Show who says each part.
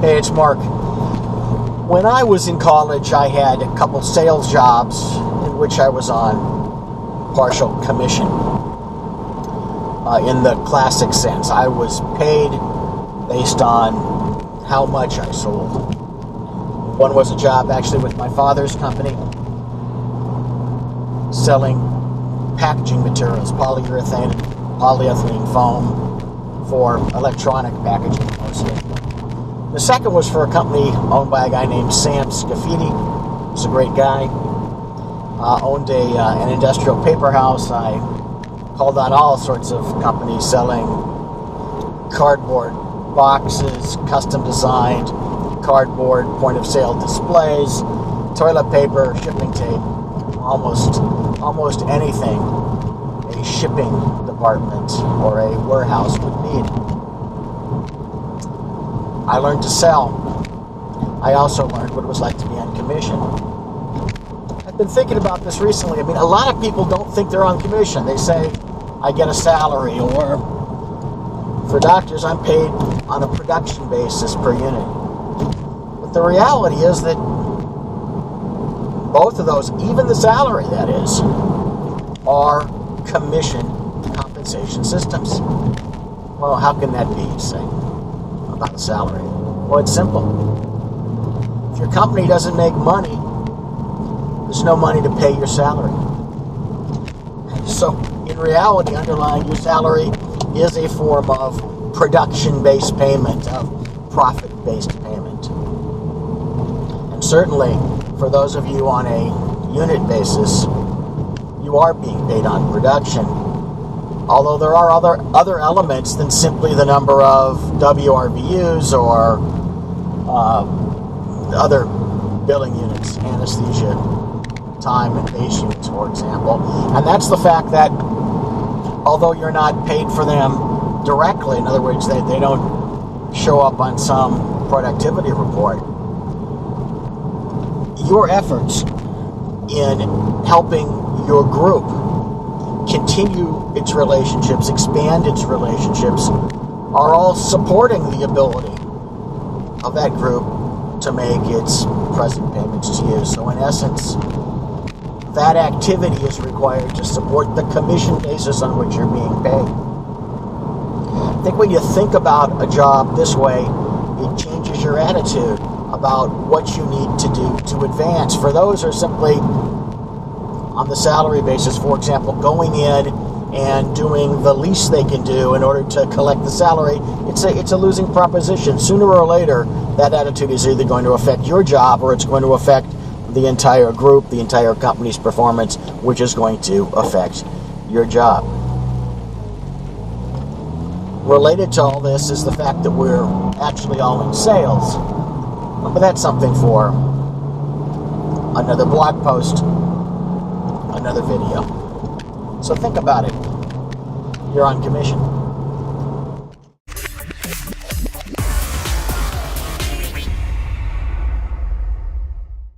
Speaker 1: Hey, it's Mark. When I was in college, I had a couple sales jobs in which I was on partial commission. In the classic sense, I was paid based on how much I sold. One was a job actually with my father's company, selling packaging materials, polyurethane, polyethylene foam for electronic packaging mostly. The second was for a company owned by a guy named Sam Scafidi. He's a great guy. Owned an industrial paper house. I called on all sorts of companies selling cardboard boxes, custom designed cardboard point-of-sale displays, toilet paper, shipping tape, almost anything a shipping department or a warehouse would need. I learned to sell. I also learned what it was like to be on commission. I've been thinking about this recently. I mean, a lot of people don't think they're on commission. They say, I get a salary, or for doctors, I'm paid on a production basis per unit. But the reality is that both of those, even the salary that is, are commission compensation systems. Well, how can that be, you say, about a salary? Well, it's simple. If your company doesn't make money, there's no money to pay your salary. So, in reality, underlying your salary is a form of production-based payment, of profit-based payment. And certainly, for those of you on a unit basis, you are being paid on production. Although there are other elements than simply the number of WRVUs or other billing units, anesthesia, time and base units, for example. And that's the fact that although you're not paid for them directly, in other words, they don't show up on some productivity report, your efforts in helping your group continue its relationships, expand its relationships, are all supporting the ability of that group to make its present payments to you. So in essence, that activity is required to support the commission basis on which you're being paid. I think when you think about a job this way, it changes your attitude about what you need to do to advance. For those who are simply on the salary basis, for example, going in and doing the least they can do in order to collect the salary, it's a losing proposition. Sooner or later, that attitude is either going to affect your job or it's going to affect the entire group, the entire company's performance, which is going to affect your job. Related to all this is the fact that we're actually all in sales. But that's something for another blog post, another video. So think about it. You're on commission.